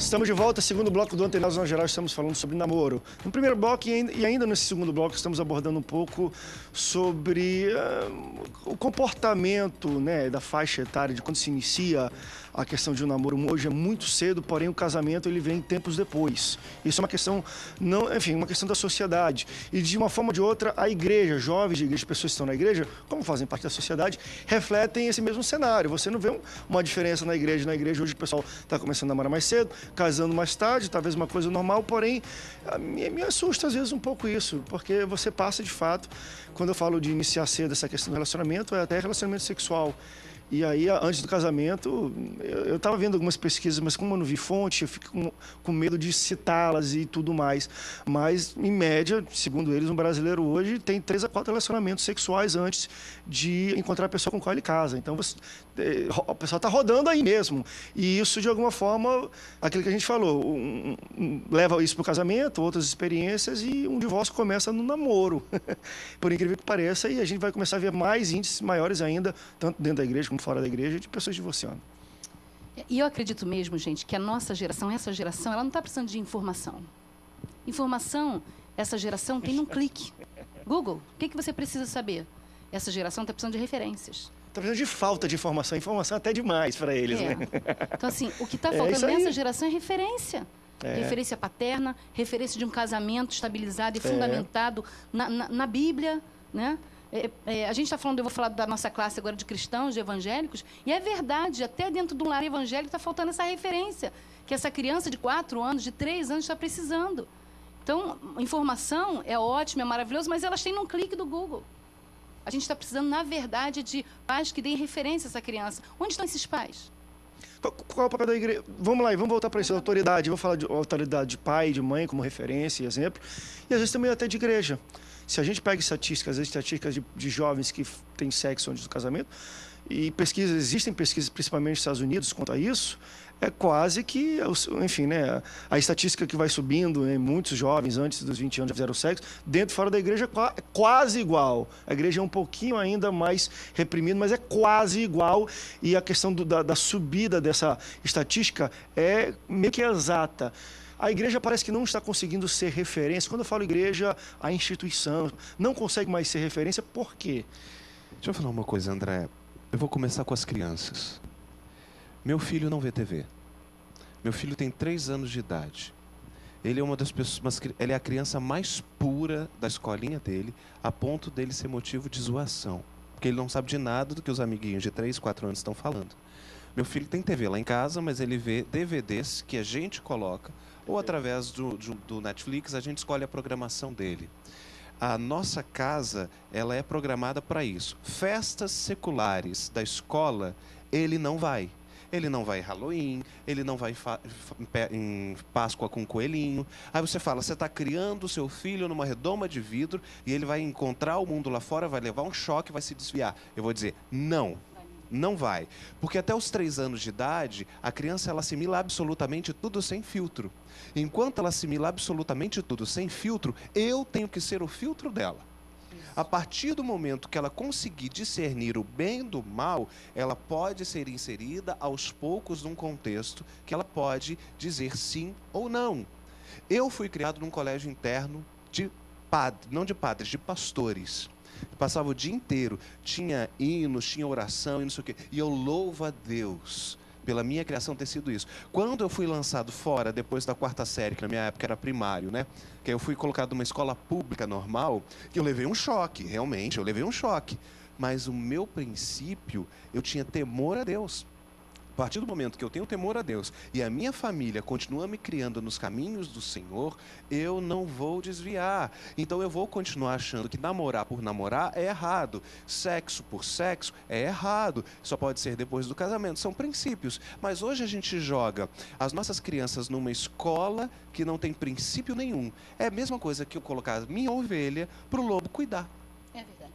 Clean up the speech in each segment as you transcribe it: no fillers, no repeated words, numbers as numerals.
Estamos de volta, segundo bloco do Antenados na Geral, estamos falando sobre namoro. No primeiro bloco e ainda nesse segundo bloco estamos abordando um pouco sobre o comportamento, né, da faixa etária, de quando se inicia a questão de um namoro. Hoje é muito cedo, porém o casamento ele vem tempos depois. Isso é uma questão, uma questão da sociedade. E de uma forma ou de outra, a igreja, jovens de igreja, pessoas que estão na igreja, como fazem parte da sociedade, refletem esse mesmo cenário. Você não vê uma diferença na igreja. Na igreja hoje o pessoal está começando a namorar mais cedo, casando mais tarde, talvez uma coisa normal, porém me assusta às vezes um pouco isso, porque você passa de fato, quando eu falo de iniciar cedo essa questão do relacionamento, é até relacionamento sexual. E aí, antes do casamento, eu estava vendo algumas pesquisas, mas como eu não vi fonte, eu fico com medo de citá-las e tudo mais. Mas, em média, segundo eles, um brasileiro hoje tem 3 a 4 relacionamentos sexuais antes de encontrar a pessoa com a qual ele casa. Então, o pessoal está rodando aí mesmo. E isso, de alguma forma, aquilo que a gente falou, leva isso para o casamento, outras experiências, e um divórcio começa no namoro. Por incrível que pareça, e a gente vai começar a ver mais índices maiores ainda, tanto dentro da igreja como fora da igreja, de pessoas divorciando. E eu acredito mesmo, gente, que a nossa geração, essa geração, ela não está precisando de informação. Informação, essa geração tem num clique. Google, o que você precisa saber? Essa geração está precisando de referências. Está precisando de falta de informação. Informação até demais para eles, né? Então, assim, o que está faltando nessa geração é referência. Referência paterna, referência de um casamento estabilizado e fundamentado na Bíblia, né? A gente está falando, eu vou falar da nossa classe agora de cristãos, de evangélicos, e é verdade, até dentro de um lar evangélico está faltando essa referência, que essa criança de 4 anos, de 3 anos está precisando. Então, informação é ótima, é maravilhoso, mas elas têm num clique do Google. A gente está precisando, na verdade, de pais que deem referência a essa criança. Onde estão esses pais? Qual é o papel da igreja? Vamos lá, vamos voltar para isso, autoridade. Eu vou falar de autoridade de pai, de mãe, como referência e exemplo, e às vezes também até de igreja. Se a gente pega estatísticas, estatísticas de jovens que têm sexo antes do casamento, e existem pesquisas, principalmente nos Estados Unidos, quanto a isso, é quase que, enfim, né, a estatística que vai subindo, né, muitos jovens antes dos 20 anos já fizeram sexo, dentro e fora da igreja é quase igual. A igreja é um pouquinho ainda mais reprimida, mas é quase igual, e a questão da subida dessa estatística é meio que exata. A igreja parece que não está conseguindo ser referência. Quando eu falo igreja, a instituição não consegue mais ser referência. Por quê? Deixa eu falar uma coisa, André. Eu vou começar com as crianças. Meu filho não vê TV. Meu filho tem 3 anos de idade. Ele é uma das pessoas, ele é a criança mais pura da escolinha dele, a ponto dele ser motivo de zoação. Porque ele não sabe de nada do que os amiguinhos de 3, 4 anos estão falando. Meu filho tem TV lá em casa, mas ele vê DVDs que a gente coloca, ou através do Netflix, a gente escolhe a programação dele. A nossa casa, ela é programada para isso. Festas seculares da escola, ele não vai. Ele não vai em Halloween, ele não vai em Páscoa com coelhinho. Aí você fala, você está criando o seu filho numa redoma de vidro e ele vai encontrar o mundo lá fora, vai levar um choque, vai se desviar. Eu vou dizer, não. Não vai. Porque até os 3 anos de idade, a criança ela assimila absolutamente tudo sem filtro. Enquanto ela assimila absolutamente tudo sem filtro, eu tenho que ser o filtro dela. A partir do momento que ela conseguir discernir o bem do mal, ela pode ser inserida aos poucos num contexto que ela pode dizer sim ou não. Eu fui criado num colégio interno de padres, não de padres, de pastores. Passava o dia inteiro, tinha hinos, tinha oração e não sei o quê. E eu louvo a Deus pela minha criação ter sido isso. Quando eu fui lançado fora, depois da 4ª série, que na minha época era primário, né? Que eu fui colocado numa escola pública normal, que eu levei um choque, realmente, eu levei um choque. Mas o meu princípio, eu tinha temor a Deus. A partir do momento que eu tenho temor a Deus e a minha família continua me criando nos caminhos do Senhor, eu não vou desviar. Então eu vou continuar achando que namorar por namorar é errado. Sexo por sexo é errado. Só pode ser depois do casamento. São princípios. Mas hoje a gente joga as nossas crianças numa escola que não tem princípio nenhum. É a mesma coisa que eu colocar minha ovelha para o lobo cuidar. É verdade.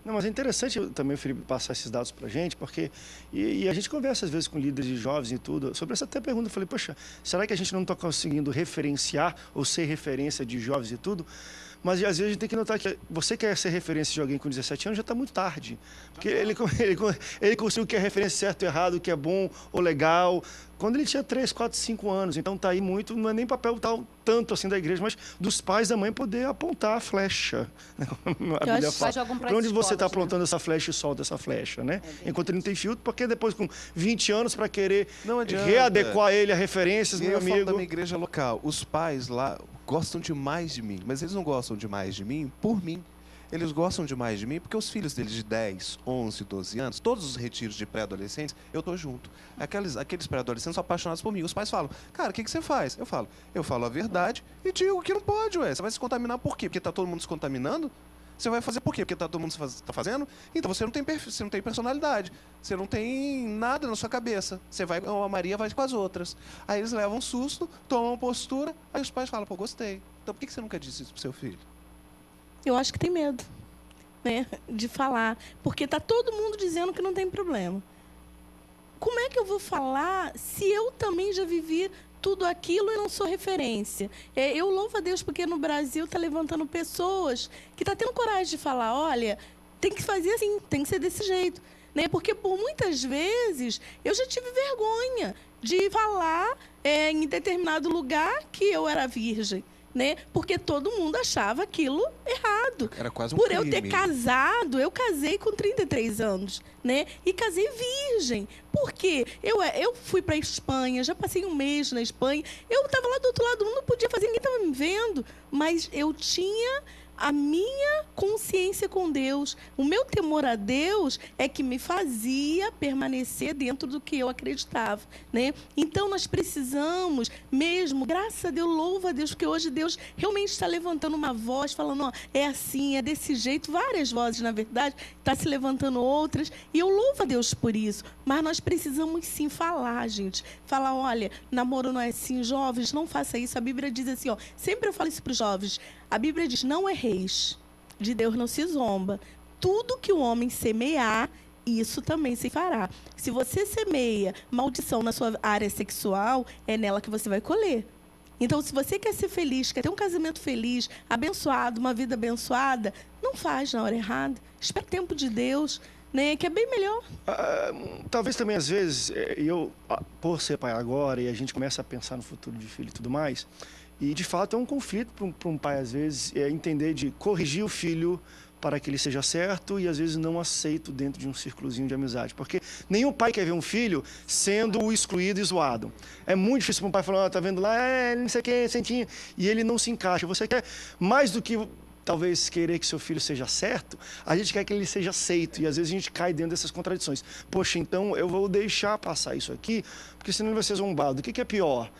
Não, mas é interessante também o Felipe passar esses dados para a gente, porque a gente conversa às vezes com líderes de jovens e tudo, sobre essa até pergunta, eu falei, poxa, será que a gente não está conseguindo referenciar ou ser referência de jovens e tudo? Mas às vezes a gente tem que notar que você quer ser referência de alguém com 17 anos, já está muito tarde. Porque ele conseguiu o que é referência certo ou errado, o que é bom ou legal, quando ele tinha 3, 4, 5 anos. Então está aí muito, não é nem papel tanto assim da igreja, mas dos pais da mãe poder apontar a flecha. A Bíblia fala. Para onde você está apontando essa flecha e solta essa flecha, né? Enquanto ele não tem filtro, porque depois com 20 anos para querer readequar ele a referências, meu amigo. Eu falo da minha igreja local, os pais lá gostam demais de mim, mas eles não gostam demais de mim por mim. Eles gostam demais de mim porque os filhos deles de 10, 11, 12 anos, todos os retiros de pré-adolescentes, eu tô junto. Aqueles pré-adolescentes são apaixonados por mim. Os pais falam, cara, o que você faz? Eu falo a verdade e digo que não pode, ué. Você vai se contaminar por quê? Porque tá todo mundo se contaminando? Você vai fazer por quê? Porque tá todo mundo tá fazendo? Então você não tem personalidade. Você não tem nada na sua cabeça. A Maria vai com as outras. Aí eles levam um susto, tomam uma postura, aí os pais falam, pô, gostei. Então por que você nunca disse isso pro seu filho? Eu acho que tem medo, né, de falar, porque está todo mundo dizendo que não tem problema. Como é que eu vou falar se eu também já vivi tudo aquilo e não sou referência? Eu louvo a Deus porque no Brasil está levantando pessoas que estão tendo coragem de falar, olha, tem que fazer assim, tem que ser desse jeito. Né? Porque por muitas vezes eu já tive vergonha de falar em determinado lugar que eu era virgem. Né? Porque todo mundo achava aquilo errado. Era quase um Por crime. eu ter casado, eu casei com 33 anos, né? E casei virgem. Por quê? Eu fui para a Espanha, já passei um mês na Espanha. Eu estava lá do outro lado do mundo, não podia fazer, ninguém estava me vendo. Mas eu tinha a minha consciência com Deus. O meu temor a Deus é que me fazia permanecer dentro do que eu acreditava, né? Então, nós precisamos mesmo, graças a Deus, louvo a Deus, porque hoje Deus realmente está levantando uma voz, falando, ó, é assim, é desse jeito, várias vozes, na verdade, está se levantando outras, e eu louvo a Deus por isso. Mas nós precisamos sim falar, gente. Falar, olha, namoro não é assim, jovens, não faça isso. A Bíblia diz assim, ó, sempre eu falo isso para os jovens, a Bíblia diz, não erreis, de Deus não se zomba. Tudo que o homem semear, isso também se fará. Se você semeia maldição na sua área sexual, é nela que você vai colher. Então, se você quer ser feliz, quer ter um casamento feliz, abençoado, uma vida abençoada, não faz na hora errada. Espera o tempo de Deus, né, que é bem melhor. Talvez também, às vezes, por ser pai agora, e a gente começa a pensar no futuro de filho e tudo mais, e, de fato, é um conflito para um pai, às vezes, entender de corrigir o filho para que ele seja certo e, às vezes, não aceito dentro de um círculozinho de amizade. Porque nenhum pai quer ver um filho sendo o excluído e zoado. É muito difícil para um pai falar, tá vendo lá, não sei o que, sentinho, e ele não se encaixa. Você quer, mais do que talvez querer que seu filho seja certo, a gente quer que ele seja aceito. E, às vezes, a gente cai dentro dessas contradições. Poxa, então, eu vou deixar passar isso aqui, porque senão ele vai ser zombado. O que é pior?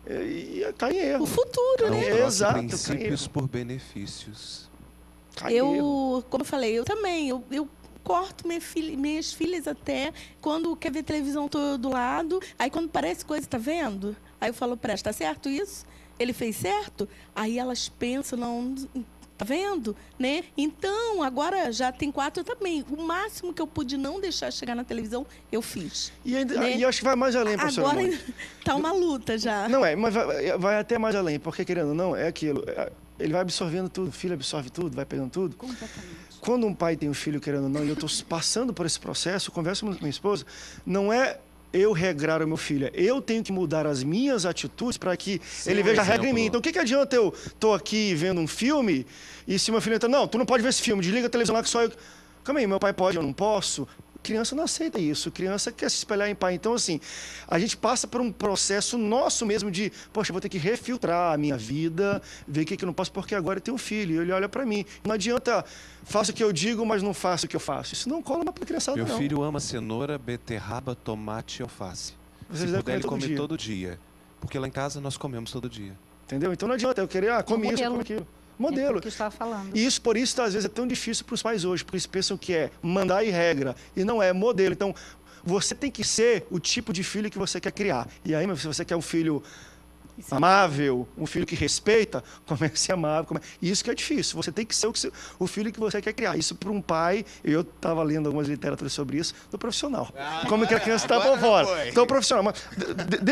E cai em erro. O futuro, né? Exato. Princípios por benefícios. Como eu falei, eu também. Eu corto minhas filhas até quando quer ver televisão todo do lado. Aí quando parece coisa, tá vendo? Aí eu falo para elas, tá certo isso? Ele fez certo? Aí elas pensam, não... Tá vendo? Né? Então, agora já tem 4 também. O máximo que eu pude não deixar chegar na televisão, eu fiz. E acho que vai mais além, professora. Agora tá uma luta já. Não mas vai até mais além, porque querendo ou não, é aquilo. Ele vai absorvendo tudo, o filho absorve tudo, vai pegando tudo. Completamente. Quando um pai tem um filho, querendo ou não, e eu estou passando por esse processo, converso muito com minha esposa, não é eu regrar o meu filho. Eu tenho que mudar as minhas atitudes para que ele veja a regra em mim. Então, o que adianta eu estou aqui vendo um filme e se meu filho entra, não, tu não pode ver esse filme, desliga a televisão lá que só eu... Calma aí, meu pai pode, eu não posso. Criança não aceita isso, criança quer se espelhar em pai. Então, assim, a gente passa por um processo nosso mesmo de, poxa, eu vou ter que refiltrar a minha vida, ver o que eu não posso, porque agora eu tenho um filho, e ele olha para mim. Não adianta, faço o que eu digo, mas não faço o que eu faço. Isso não cola para criançada, não. Meu filho ama cenoura, beterraba, tomate e alface. Vocês se puder, ele come todo dia. Porque lá em casa nós comemos todo dia. Entendeu? Então não adianta eu querer, come isso, come aquilo. Modelo. Que estava falando. E isso, por isso, às vezes, é tão difícil para os pais hoje, porque eles pensam que é mandar e regra, e não é modelo. Então, você tem que ser o tipo de filho que você quer criar. E aí, se você quer um filho amável, um filho que respeita, comece amável. Isso que é difícil. Você tem que ser o filho que você quer criar. Isso para um pai, eu estava lendo algumas literaturas sobre isso, do profissional. Como que a criança está por fora. Então, profissional. Mas,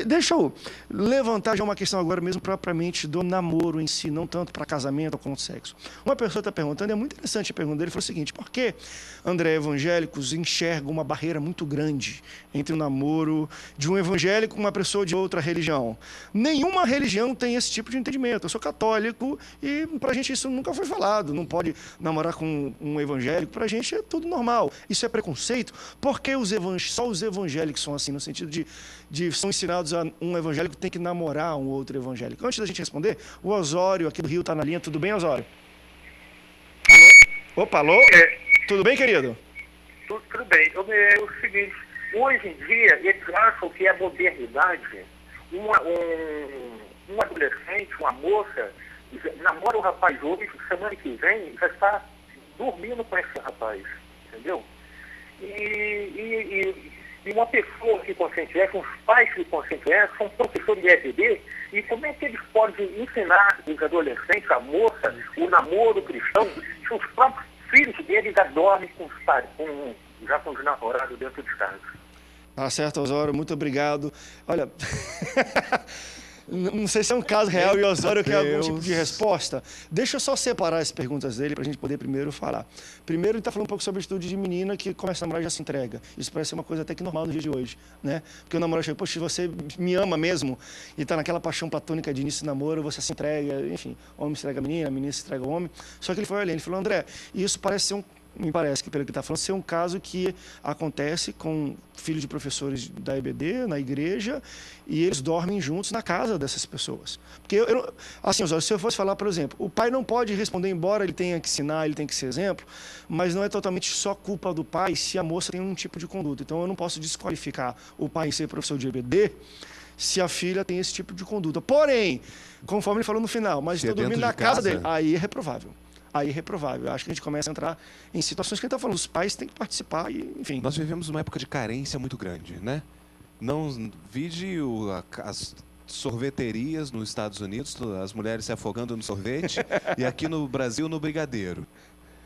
deixa eu levantar já uma questão agora mesmo propriamente do namoro em si, não tanto para casamento ou com sexo. Uma pessoa está perguntando, é muito interessante a pergunta dele, foi o seguinte: por que, André, evangélicos enxergam uma barreira muito grande entre o namoro de um evangélico com uma pessoa de outra religião? Nenhuma religião tem esse tipo de entendimento. Eu sou católico e pra gente isso nunca foi falado. Não pode namorar com um evangélico. Pra gente é tudo normal. Isso é preconceito? Porque só os evangélicos são assim, no sentido de são ensinados a um evangélico tem que namorar um outro evangélico. Antes da gente responder, o Osório aqui do Rio está na linha. Tudo bem, Osório? Alô? Opa, alô? Tudo bem, querido? Tudo bem. É o seguinte, hoje em dia, eles acham que a modernidade, um adolescente, uma moça, namora um rapaz hoje, semana que vem, já está dormindo com esse rapaz, entendeu? E uma pessoa que conscientiza, uns pais que conscientizam, são professores de EBD, e como é que eles podem ensinar os adolescentes, a moça, o namoro cristão, se os próprios filhos deles já dormem com os pais, já com os namorados dentro de casa? Tá certo, Osório, muito obrigado. Olha, não sei se é um caso real e o Osório quer algum tipo de resposta. Deixa eu só separar as perguntas dele para a gente poder primeiro falar. Primeiro, ele está falando um pouco sobre a atitude de menina que começa a namorar e já se entrega. Isso parece ser uma coisa até que normal no dia de hoje, né? Porque o namorado chega, poxa, se você me ama mesmo e está naquela paixão platônica de início de namoro, você se entrega, enfim, o homem se entrega a menina se entrega ao homem. Só que ele foi olhando, ele falou, André, isso parece ser me parece que, pelo que está falando, ser um caso que acontece com filhos de professores da EBD, na igreja, e eles dormem juntos na casa dessas pessoas. Porque, assim, se eu fosse falar, por exemplo, o pai não pode responder, embora ele tenha que ensinar, ele tem que ser exemplo, mas não é totalmente só culpa do pai se a moça tem um tipo de conduta. Então, eu não posso desqualificar o pai em ser professor de EBD se a filha tem esse tipo de conduta. Porém, conforme ele falou no final, mas estou dormindo na casa dele, aí é reprovável. Aí é reprovável. Eu acho que a gente começa a entrar em situações que a gente está falando. Os pais têm que participar e, enfim. Nós vivemos uma época de carência muito grande, né? Não vide as sorveterias nos Estados Unidos, as mulheres se afogando no sorvete, e aqui no Brasil no brigadeiro,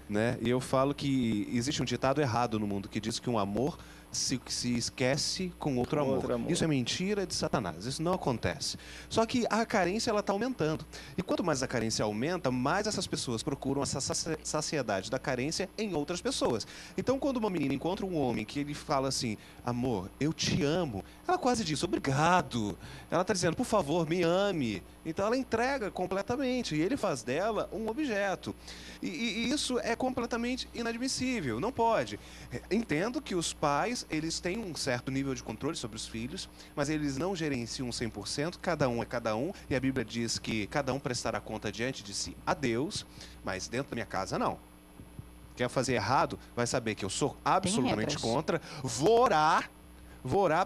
né? E eu falo que existe um ditado errado no mundo que diz que um amor se esquece com outro amor. Isso é mentira de Satanás, isso não acontece. Só que a carência ela está aumentando. E quanto mais a carência aumenta, mais essas pessoas procuram essa saciedade da carência em outras pessoas. Então, quando uma menina encontra um homem que ele fala assim, amor, eu te amo, ela quase diz, obrigado. Ela está dizendo, por favor, me ame. Então ela entrega completamente e ele faz dela um objeto. E isso é completamente inadmissível, não pode. Entendo que os pais, eles têm um certo nível de controle sobre os filhos, mas eles não gerenciam 100%, cada um é cada um, e a Bíblia diz que cada um prestará conta diante de si a Deus, mas dentro da minha casa não. Quer fazer errado, vai saber que eu sou absolutamente contra, vou orar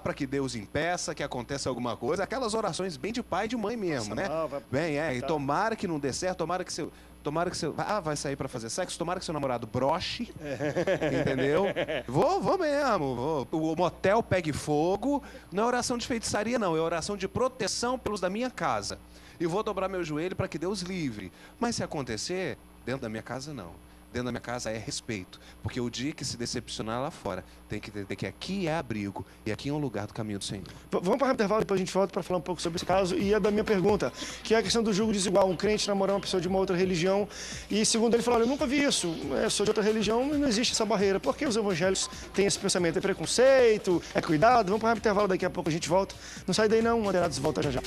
para que Deus impeça, que aconteça alguma coisa. Aquelas orações bem de pai e de mãe mesmo, né? Bem, e tomara que não dê certo, tomara que seu vai sair para fazer sexo, tomara que seu namorado broche, entendeu? Vou mesmo, o motel pegue fogo. Não é oração de feitiçaria, não, é oração de proteção pelos da minha casa. E vou dobrar meu joelho para que Deus livre. Mas se acontecer, dentro da minha casa, não. Dentro da minha casa é respeito, porque o dia que se decepcionar lá fora, tem que entender que aqui é abrigo e aqui é um lugar do caminho do Senhor. Vamos para o intervalo, depois a gente volta para falar um pouco sobre esse caso e a da minha pergunta, que é a questão do julgo desigual, um crente namorar uma pessoa de uma outra religião e segundo ele falou, olha, eu nunca vi isso, eu sou de outra religião e não existe essa barreira. Por que os evangélicos têm esse pensamento? É preconceito? É cuidado? Vamos para o intervalo, daqui a pouco a gente volta. Não sai daí não, Moderados volta já já.